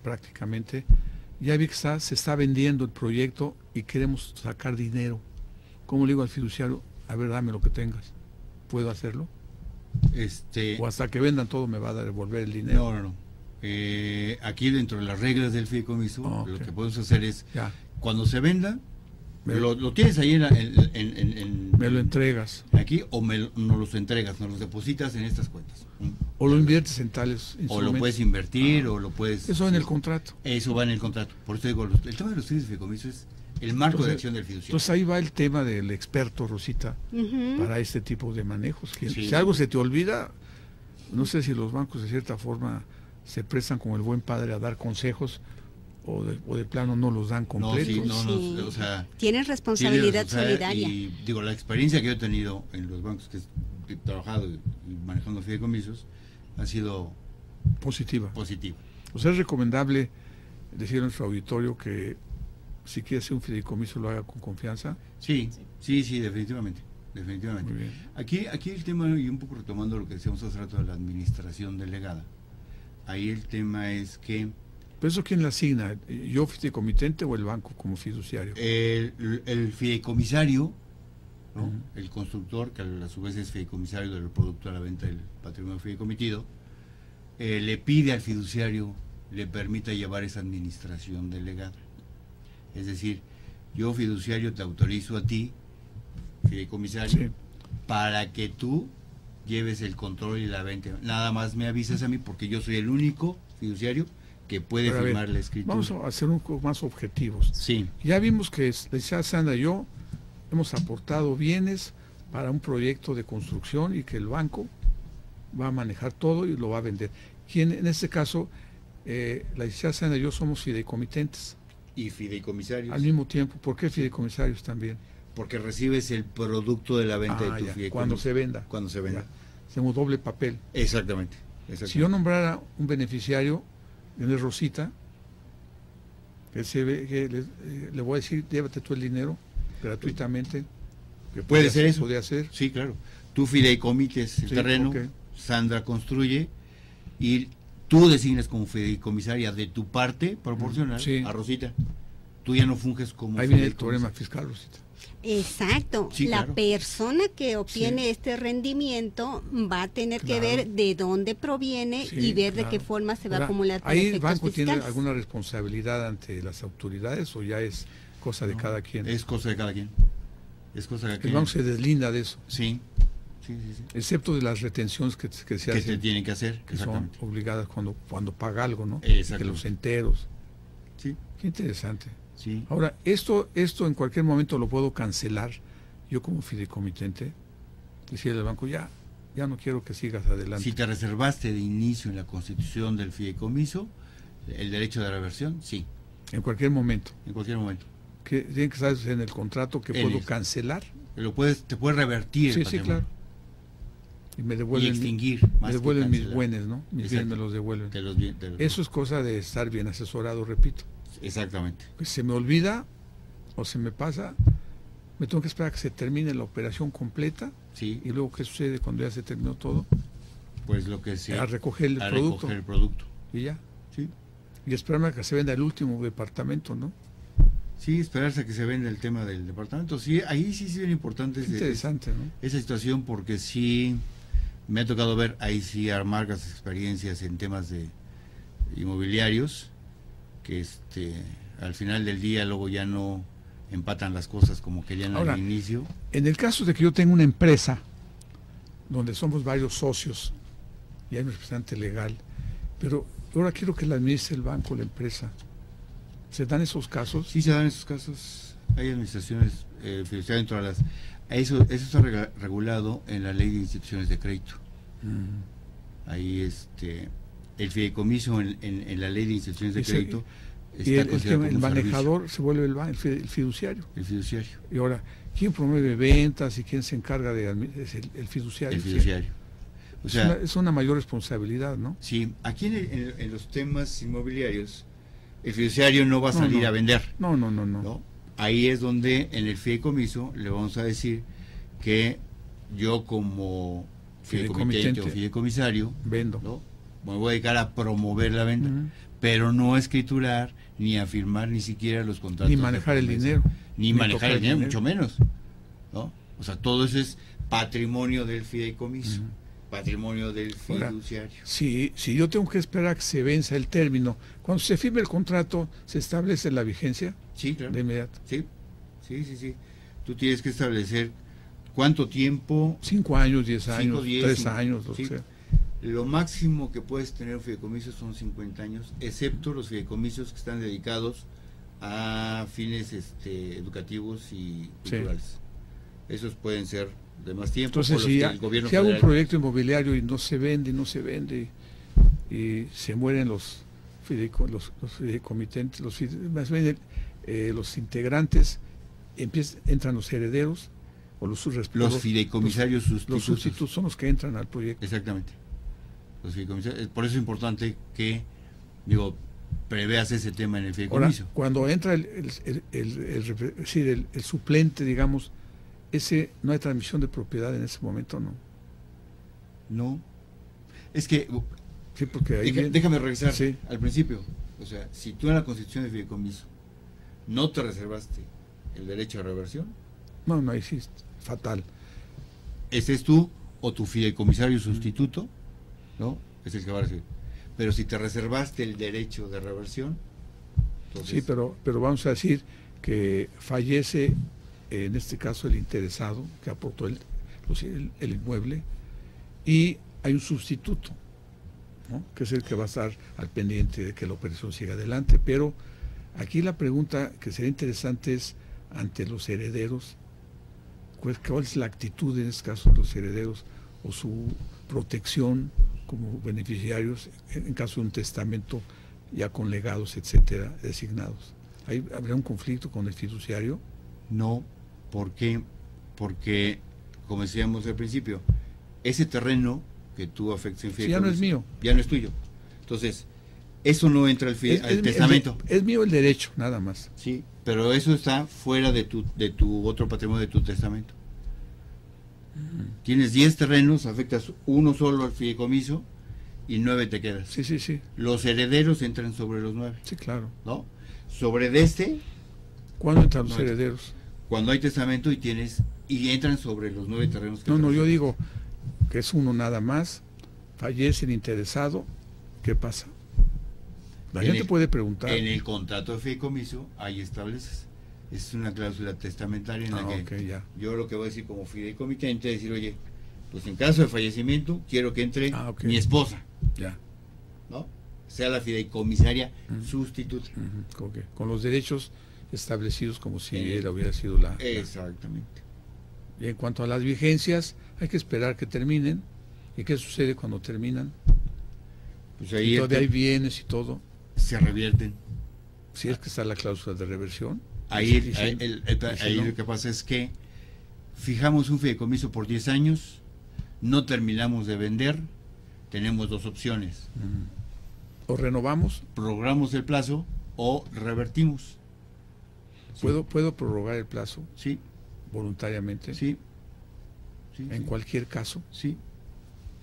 prácticamente, ya vi que se está vendiendo el proyecto y queremos sacar dinero. ¿Cómo le digo al fiduciario? A ver, dame lo que tengas. ¿Puedo hacerlo? O hasta que vendan todo me va a devolver el dinero. No. Aquí dentro de las reglas del fideicomiso, lo que podemos hacer es, cuando se venda, lo tienes ahí me lo entregas. Aquí, o nos los entregas, nos los depositas en estas cuentas. O lo inviertes en tales instrumentos. O lo puedes invertir, o lo puedes... Eso en el contrato. Eso va en el contrato. Por eso digo, el tema de los fideicomisos es el marco de acción del fiduciario. Entonces ahí va el tema del experto, Rosita, para este tipo de manejos. Si algo se te olvida, no sé si los bancos de cierta forma se prestan como el buen padre a dar consejos, o de plano no los dan completos. O sea, tienen responsabilidad solidaria. Y digo, la experiencia que yo he tenido en los bancos que he trabajado y manejando fideicomisos ha sido positiva. O sea, es recomendable decir a nuestro auditorio que si quiere hacer un fideicomiso lo haga con confianza. Sí, definitivamente. Muy bien. Aquí el tema, y un poco retomando lo que decíamos hace rato de la administración delegada, ahí el tema es que... ¿Pero eso quién la asigna? ¿Yo fideicomitente o el banco como fiduciario? El fideicomisario, ¿no? El constructor, que a su vez es fideicomisario del producto a la venta del patrimonio fideicomitido, le pide al fiduciario le permita llevar esa administración delegada. Es decir, yo fiduciario te autorizo a ti, fideicomisario, para que tú lleves el control y la venta. Nada más me avisas a mí, porque yo soy el único fiduciario que puede firmar la escritura. Vamos a hacer un poco más objetivos. Sí. Ya vimos que la Sandra y yo hemos aportado bienes para un proyecto de construcción y que el banco va a manejar todo y lo va a vender. En este caso, la licenciada Sandra y yo somos fideicomitentes. Y fideicomisarios. Al mismo tiempo. ¿Por qué fideicomisarios también? Porque recibes el producto de la venta de tu fideicomiso. Cuando se venda. Hacemos doble papel. Exactamente. Si yo nombrara un beneficiario, es Rosita, le voy a decir, llévate tú el dinero gratuitamente. Que puede ser eso. Puede hacer. Sí, claro. Tú fideicomites el terreno, Sandra construye y tú designas como fideicomisaria de tu parte proporcional a Rosita. Tú ya no funges como... Ahí viene el problema fiscal, Rosita. Exacto, la persona que obtiene este rendimiento va a tener que ver de dónde proviene y ver de qué forma se va a acumular. ¿Ahí el banco tiene alguna responsabilidad ante las autoridades o ya es cosa de cada quien? Es cosa de cada quien. El banco se deslinda de eso. Sí. Excepto de las retenciones que se hacen. Que se tienen que hacer. Que son obligadas cuando paga algo, ¿no? Que los enteros. Sí. Qué interesante. Sí. Ahora, esto en cualquier momento lo puedo cancelar yo como fideicomitente, decirle al banco, ya no quiero que sigas adelante. Si te reservaste de inicio en la constitución del fideicomiso el derecho de reversión, sí. En cualquier momento. Que tiene que estar en el contrato que puedo cancelar. Te puedes revertir. Sí, claro. Y me devuelven, y extinguir. Me devuelven mis buenos, ¿no? Mis bienes me los devuelven. Eso es cosa de estar bien asesorado, repito. Exactamente. Pues se me olvida o se me pasa, me tengo que esperar a que se termine la operación completa. Sí. Y luego, ¿qué sucede cuando ya se terminó todo? Pues lo que sea. A recoger el producto. Y ya. Sí. Y esperarme a que se venda el último departamento, ¿no? Sí, esperarse a que se venda el tema del departamento. Sí, ahí sí es bien importante. Interesante, ¿no? Esa situación, porque sí me ha tocado ver ahí sí amargas experiencias en temas de inmobiliarios, que al final del día luego ya no empatan las cosas como querían al inicio. En el caso de que yo tenga una empresa donde somos varios socios y hay un representante legal, pero ahora quiero que la administre el banco, la empresa, ¿Se dan esos casos? Sí, se dan esos casos. Hay administraciones fiduciarias dentro de las... Eso está regulado en la Ley de Instituciones de Crédito. Ahí el fideicomiso en la Ley de Instituciones de Crédito y el manejador se vuelve el fiduciario. El fiduciario. Y ahora, ¿quién promueve ventas y quién se encarga es el fiduciario? El fiduciario. O sea, es una mayor responsabilidad, ¿no? Sí, aquí en los temas inmobiliarios, el fiduciario no va a salir a vender. No. Ahí es donde en el fideicomiso le vamos a decir que yo como fideicomitente o fideicomisario vendo, ¿no? Me voy a dedicar a promover la venta, pero no a escriturar ni a firmar ni siquiera los contratos, ni manejar el dinero, ni manejar el dinero, mucho menos, ¿no? O sea, todo eso es patrimonio del fideicomiso, patrimonio del fiduciario. Ahora, si yo tengo que esperar a que se venza el término, cuando se firme el contrato, ¿se establece la vigencia? Sí, claro. De inmediato. Sí. Tú tienes que establecer cuánto tiempo. 5 años, 10 años, 10, 3 años, o sea. Lo máximo que puedes tener un fideicomiso son 50 años, excepto los fideicomisos que están dedicados a fines educativos y culturales. Esos pueden ser de más tiempo. Entonces, si hago un proyecto inmobiliario y no se vende y se mueren los fideicomitentes, los integrantes, entran los herederos o los fideicomisarios sustitutos. Los sustitutos son los que entran al proyecto. Exactamente. Los fideicomisarios. Por eso es importante que preveas ese tema en el fideicomiso. Ahora, cuando entra el suplente, digamos, no hay transmisión de propiedad en ese momento, ¿no? No. Es que sí, porque ahí déjame regresar al principio. O sea, si tú en la constitución de fideicomiso no te reservaste el derecho a reversión, no existe, fatal. Ese es tú o tu fideicomisario sustituto, ¿no? Es el que va a recibir. Pero si te reservaste el derecho de reversión, entonces... Sí, pero vamos a decir que fallece, en este caso, el interesado que aportó el inmueble, y hay un sustituto, ¿no? Que es el que va a estar al pendiente de que la operación siga adelante. Pero aquí la pregunta que sería interesante es, ante los herederos, ¿cuál es la actitud en este caso de los herederos o su protección como beneficiarios en caso de un testamento ya con legados, etcétera, designados? ¿Habría un conflicto con el fiduciario? No, porque como decíamos al principio, ese terreno que tú afectas en fideicomiso ya no es mío, ya no es tuyo. Entonces, eso no entra al testamento. Es mío el derecho, nada más. Sí, pero eso está fuera de tu otro patrimonio, de tu testamento. Tienes 10 terrenos, afectas uno solo al fideicomiso y 9 te quedas. Sí. Los herederos entran sobre los 9. Sí, claro. ¿No? Sobre de ¿Cuándo entran los herederos? Cuando hay testamento y entran sobre los 9 terrenos que yo digo que es uno nada más, fallece el interesado, ¿qué pasa? La gente puede preguntar. En el contrato de fideicomiso, ahí estableces. Es una cláusula testamentaria en la que yo lo que voy a decir como fideicomitente es decir, oye, pues en caso de fallecimiento quiero que entre mi esposa, ¿no? Sea la fideicomisaria sustituta. Con los derechos establecidos como si él hubiera sido la... Exactamente. Y en cuanto a las vigencias, hay que esperar que terminen. ¿Y qué sucede cuando terminan? Pues ahí todavía hay bienes y todo. Se revierten. Si es que está la cláusula de reversión. Ahí lo que pasa es que fijamos un fideicomiso por 10 años, no terminamos de vender, tenemos 2 opciones. O renovamos. Prorrogamos el plazo o revertimos. ¿Puedo prorrogar el plazo? Sí. Voluntariamente. Sí. En cualquier caso. Sí.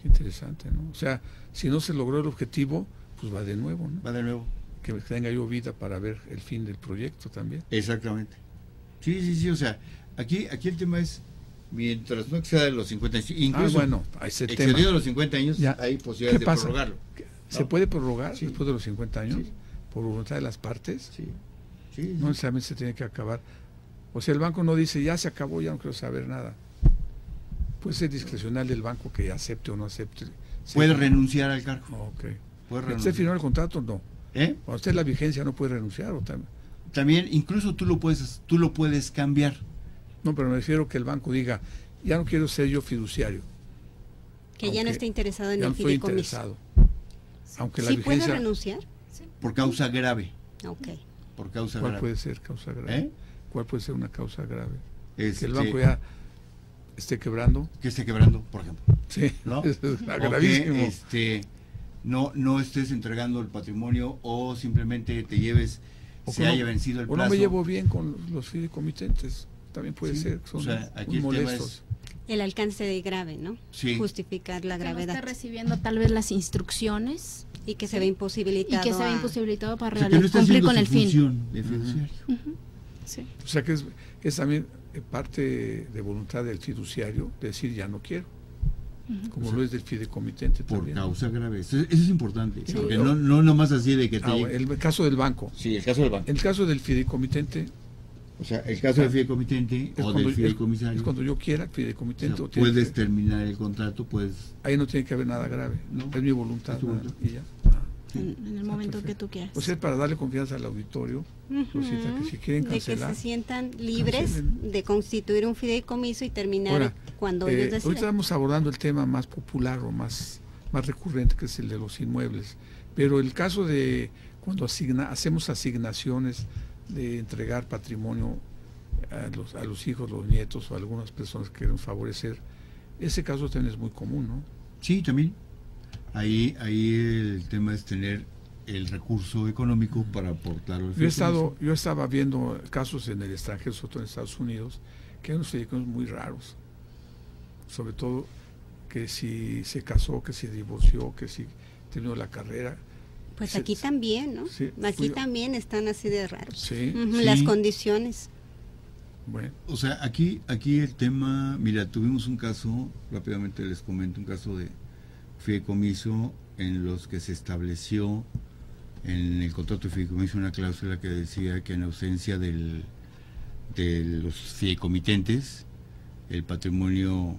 Qué interesante, ¿no? O sea, si no se logró el objetivo, pues va de nuevo, ¿no? Va de nuevo. Que tenga yo vida para ver el fin del proyecto también. Exactamente. Sí, o sea, aquí el tema es, mientras no exceda de los 50 años, incluso excedido de los 50 años, hay posibilidades de prorrogarlo. ¿Se puede prorrogar después de los 50 años? Sí. ¿Por voluntad de las partes? Sí. No necesariamente se tiene que acabar. O sea, el banco no dice, ya se acabó, ya no quiero saber nada. Puede ser discrecional del banco que acepte o no acepte. Puede renunciar al cargo. Ok. Puede renunciar. ¿Usted firmó el contrato? No. Cuando usted la vigencia no puede renunciar. también incluso tú lo puedes cambiar. No, pero me refiero que el banco diga, ya no quiero ser yo fiduciario. Que ya no esté interesado en ya el no estoy fideicomiso. interesado. Aunque la ¿Sí puede vigencia... renunciar? Por causa grave. Ok. Por causa ¿Cuál grave. puede ser causa grave? ¿Cuál puede ser una causa grave? Que el banco ya esté quebrando. Que esté quebrando, por ejemplo. Sí, ¿no? es o gravísimo. Que no estés entregando el patrimonio o simplemente te lleves, se haya vencido el plazo. O no me llevo bien con los fideicomitentes. También puede ser. Son aquí muy el molestos. El alcance de grave, ¿no? Sí. Justificar la gravedad. No está recibiendo tal vez las instrucciones. Y que se ve imposibilitado. Y que se ve imposibilitado para que no está cumplir con el fin. De fiduciario. Sí. O sea que es también parte de voluntad del fiduciario decir ya no quiero. Como lo es del fideicomitente por también. Causa grave. Eso es importante. Sí, porque no nomás así de que te... el caso del banco. Sí, el caso del banco. El caso del fideicomitente. O sea, el caso del fideicomitente o del fideicomisario. Es cuando yo quiera, fideicomitente. O sea, puedes terminar el contrato, puedes... Ahí no tiene que haber nada grave. No, es mi voluntad. Es tu voluntad. Y ya. En el momento que tú quieras. Pues es para darle confianza al auditorio, Rosita, que si quieren cancelar, de que se sientan libres de constituir un fideicomiso y terminar ahora, cuando ellos decidan. Ahorita estamos abordando el tema más popular o más recurrente, que es el de los inmuebles, pero el caso de cuando hacemos asignaciones de entregar patrimonio a los hijos, los nietos o a algunas personas que queremos favorecer, ese caso también es muy común, ¿no? Sí, también. Ahí el tema es tener el recurso económico para aportar al fideicomiso. Yo estaba viendo casos en el extranjero, sobre todo en Estados Unidos, que hay unos fideicomisos muy raros, sobre todo que si se casó, que si divorció, que si terminó la carrera. Pues aquí también, ¿no? Sí, aquí también están así de raros. Sí. Las condiciones. Bueno. O sea, aquí el tema, mira, tuvimos un caso, rápidamente les comento, un caso de fideicomiso en los que se estableció en el contrato de fideicomiso una cláusula que decía que en ausencia de los fideicomitentes el patrimonio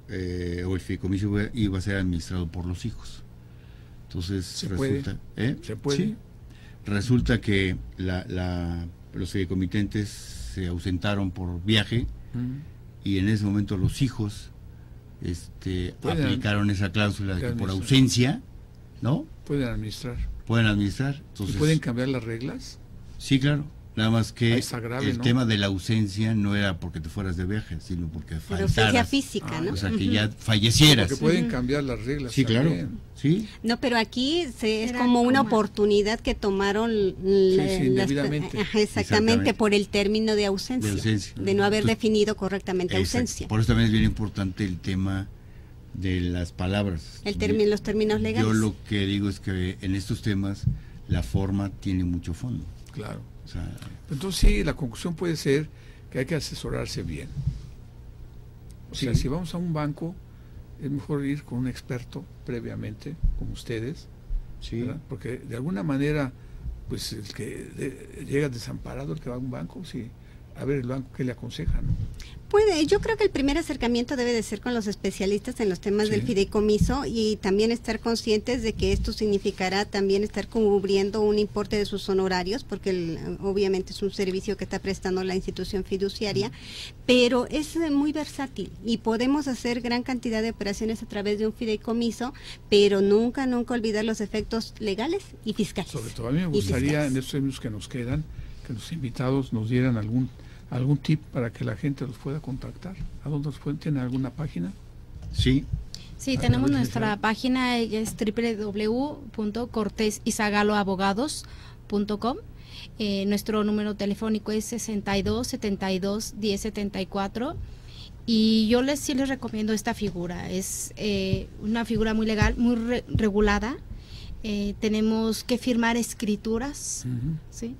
o el fideicomiso iba a ser administrado por los hijos. Entonces ¿Se resulta ¿Se puede? Sí, resulta que los fideicomitentes se ausentaron por viaje y en ese momento los hijos aplicaron esa cláusula de que por ausencia, ¿no? Pueden administrar. Entonces, ¿Y pueden cambiar las reglas? Sí, claro. Nada más que grave, el tema de la ausencia no era porque te fueras de viaje, sino porque faltaras. Ausencia física, ¿no? O sea, que ya fallecieras. Porque pueden cambiar las reglas. Sí, también. claro. Sí. No, pero aquí es como una oportunidad que tomaron indebidamente. Exactamente, por el término de ausencia. De no haber definido correctamente ausencia. Por eso también es bien importante el tema de las palabras. Los términos legales. Yo lo que digo es que en estos temas la forma tiene mucho fondo. Claro. O sea, entonces sí, la conclusión puede ser que hay que asesorarse bien. O sea, si vamos a un banco, es mejor ir con un experto previamente, como ustedes, ¿verdad? Porque de alguna manera, pues el que llega desamparado, el que va a un banco, sí, a ver el banco qué le aconseja, ¿no? Yo creo que el primer acercamiento debe de ser con los especialistas en los temas del fideicomiso y también estar conscientes de que esto significará también estar cubriendo un importe de sus honorarios, porque obviamente es un servicio que está prestando la institución fiduciaria, pero es muy versátil y podemos hacer gran cantidad de operaciones a través de un fideicomiso, pero nunca olvidar los efectos legales y fiscales. Sobre todo a mí me gustaría en estos minutos que nos quedan, que los invitados nos dieran algún tip para que la gente los pueda contactar. ¿A dónde los pueden? ¿Tienen alguna página? Sí, tenemos nuestra página, es www.cortesizagaloabogados.com. Nuestro número telefónico es 62 72 10 74 y yo sí les recomiendo esta figura. Es una figura muy legal, muy regulada. Tenemos que firmar escrituras, ¿sí?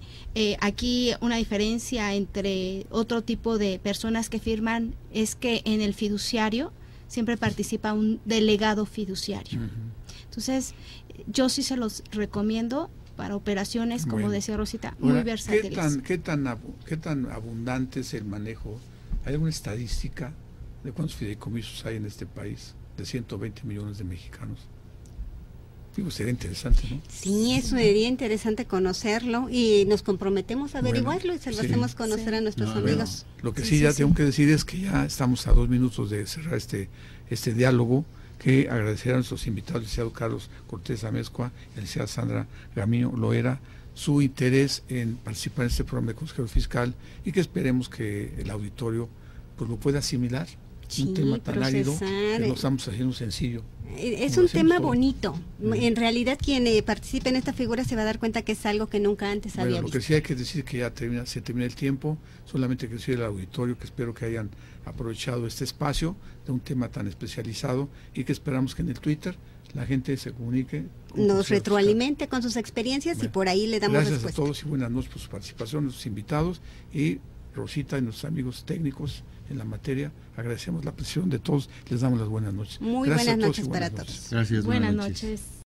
Aquí una diferencia entre otro tipo de personas que firman es que en el fiduciario siempre participa un delegado fiduciario. Entonces, yo sí se los recomiendo para operaciones, como decía Rosita, muy versátiles. ¿Qué tan abundante es el manejo? ¿Hay alguna estadística de cuántos fideicomisos hay en este país de 120 millones de mexicanos? Digo, sería interesante, ¿no? Sí, sería interesante conocerlo y nos comprometemos a averiguarlo y se lo hacemos conocer a nuestros amigos. Bueno, lo que sí tengo que decir es que ya estamos a 2 minutos de cerrar este diálogo, que agradecer a nuestros invitados, el licenciado Carlos Cortés Amezcua y la licenciada Sandra Gamiño Loera, su interés en participar en este programa de consejero fiscal, y que esperemos que el auditorio pues lo pueda asimilar. Un tema tan árido que lo estamos haciendo sencillo. Es un tema bonito. En realidad quien participe en esta figura se va a dar cuenta que es algo que nunca antes había visto. Lo que sí hay que decir que ya se termina el tiempo. Solamente que decir al auditorio que espero que hayan aprovechado este espacio de un tema tan especializado, y que esperamos que en el Twitter la gente se comunique, nos retroalimente con sus experiencias, y por ahí le damos gracias respuesta. A todos y buenas noches por su participación, nuestros invitados y Rosita y nuestros amigos técnicos en la materia. Agradecemos la presión de todos, les damos las buenas noches. Muy buenas noches para todos. Gracias. Buenas noches.